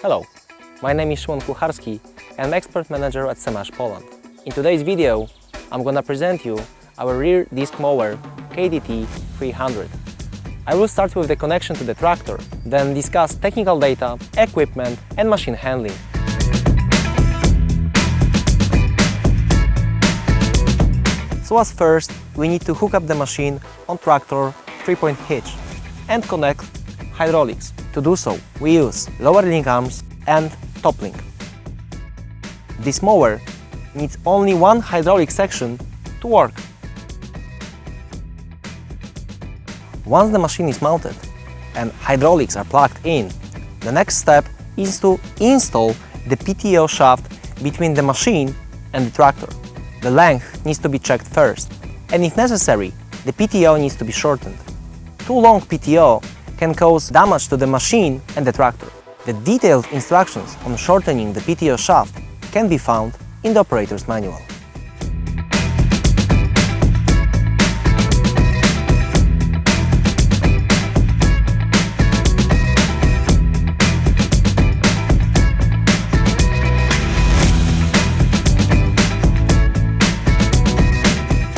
Hello, my name is Szymon Kucharski and I'm expert manager at SaMASZ Poland. In today's video, I'm gonna present you our rear disc mower KDT 300. I will start with the connection to the tractor, then discuss technical data, equipment and machine handling. So as first, we need to hook up the machine on tractor 3-point hitch and connect hydraulics. To do so, we use lower link arms and top link. This mower needs only one hydraulic section to work. Once the machine is mounted and hydraulics are plugged in, the next step is to install the PTO shaft between the machine and the tractor. The length needs to be checked first, and if necessary, the PTO needs to be shortened. Too long PTO can cause damage to the machine and the tractor. The detailed instructions on shortening the PTO shaft can be found in the operator's manual.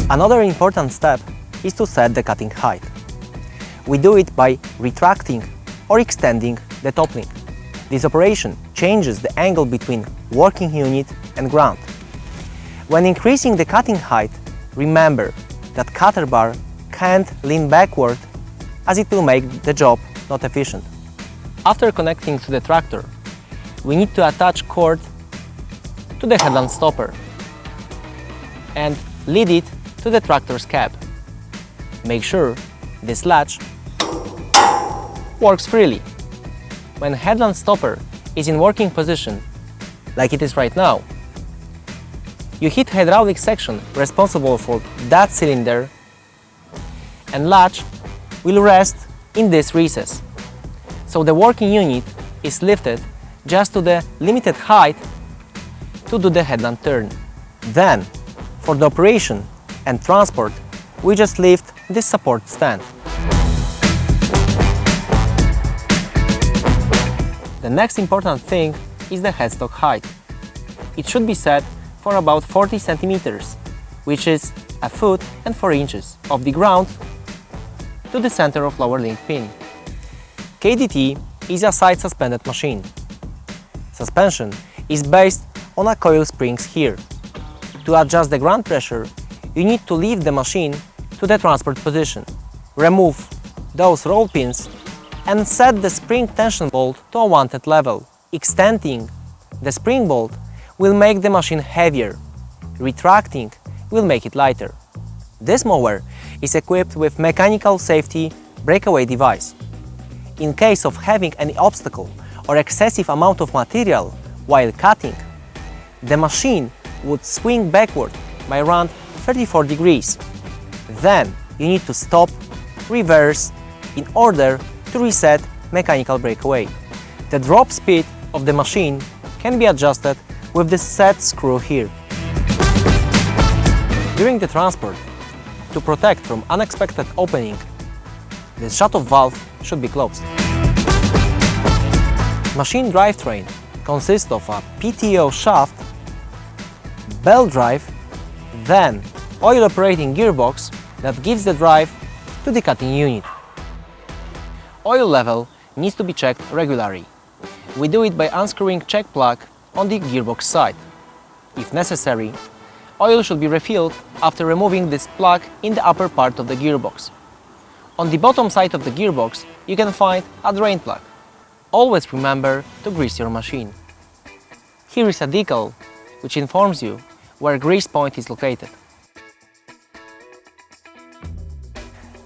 Another important step is to set the cutting height. We do it by retracting or extending the top link. This operation changes the angle between working unit and ground. When increasing the cutting height, remember that cutter bar can't lean backward as it will make the job not efficient. After connecting to the tractor, we need to attach cord to the headland stopper and lead it to the tractor's cab. Make sure this latch works freely. When headland stopper is in working position, like it is right now, you hit hydraulic section responsible for that cylinder and latch will rest in this recess. So the working unit is lifted just to the limited height to do the headland turn. Then, for the operation and transport, we just lift this support stand. The next important thing is the headstock height. It should be set for about 40 centimeters, which is a foot and 4 inches of the ground to the center of lower link pin. KDT is a side suspended machine. Suspension is based on a coil springs here. To adjust the ground pressure, you need to leave the machine to the transport position, remove those roll pins and set the spring tension bolt to a wanted level. Extending the spring bolt will make the machine heavier. Retracting will make it lighter. This mower is equipped with mechanical safety breakaway device. In case of having any obstacle or excessive amount of material while cutting, the machine would swing backward by around 34 degrees. Then you need to stop, reverse, in order to reset mechanical breakaway. The drop speed of the machine can be adjusted with the set screw here. During the transport, to protect from unexpected opening, the shuttle valve should be closed. Machine drivetrain consists of a PTO shaft, belt drive, then oil operating gearbox that gives the drive to the cutting unit. Oil level needs to be checked regularly. We do it by unscrewing check plug on the gearbox side. If necessary, oil should be refilled after removing this plug in the upper part of the gearbox. On the bottom side of the gearbox, you can find a drain plug. Always remember to grease your machine. Here is a decal which informs you where grease point is located.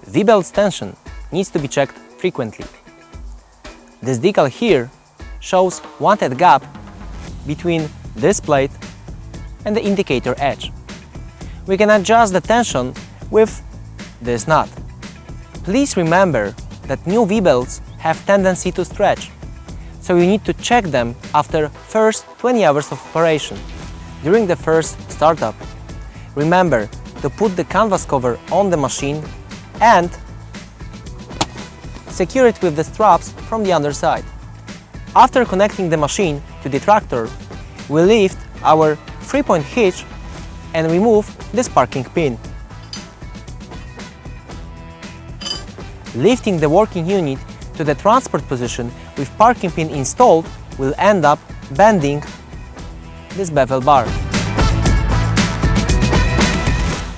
V-belt's tension needs to be checked frequently. This decal here shows wanted gap between this plate and the indicator edge. We can adjust the tension with this nut. Please remember that new V-belts have tendency to stretch, so you need to check them after first 20 hours of operation. During the first startup, remember to put the canvas cover on the machine and secure it with the straps from the underside. After connecting the machine to the tractor, we lift our 3-point hitch and remove this parking pin. Lifting the working unit to the transport position with parking pin installed will end up bending this bevel bar.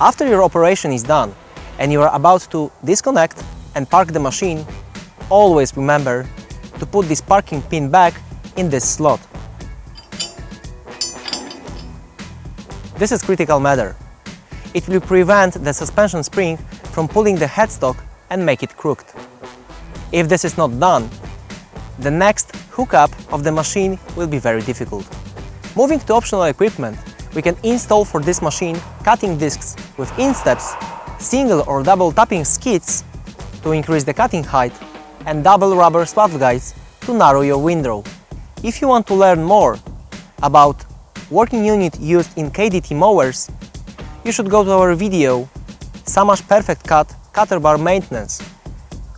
After your operation is done and you are about to disconnect and park the machine, always remember to put this parking pin back in this slot. This is critical matter. It will prevent the suspension spring from pulling the headstock and make it crooked. If this is not done, the next hookup of the machine will be very difficult. Moving to optional equipment, we can install for this machine cutting discs with insteps, single or double tapping skids to increase the cutting height, and double rubber swath guides to narrow your windrow. If you want to learn more about working unit used in KDT mowers, you should go to our video SaMASZ Perfect Cut Cutter Bar Maintenance,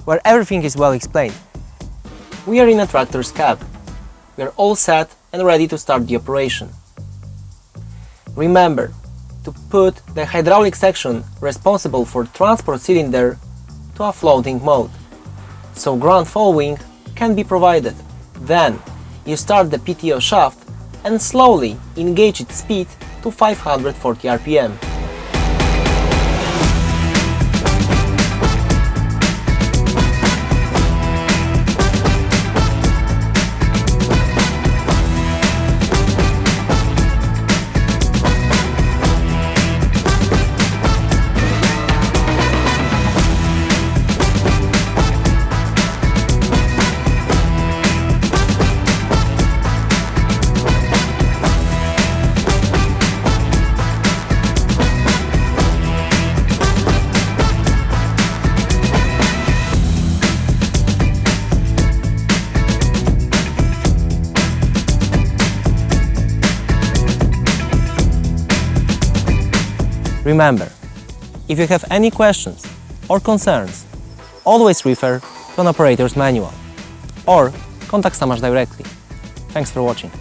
where everything is well explained. We are in a tractor's cab. We are all set and ready to start the operation. Remember to put the hydraulic section responsible for transport cylinder to a floating mode, so ground following can be provided. Then you start the PTO shaft and slowly engage its speed to 540 rpm. Remember, if you have any questions or concerns, always refer to an operator's manual or contact SaMASZ directly. Thanks for watching.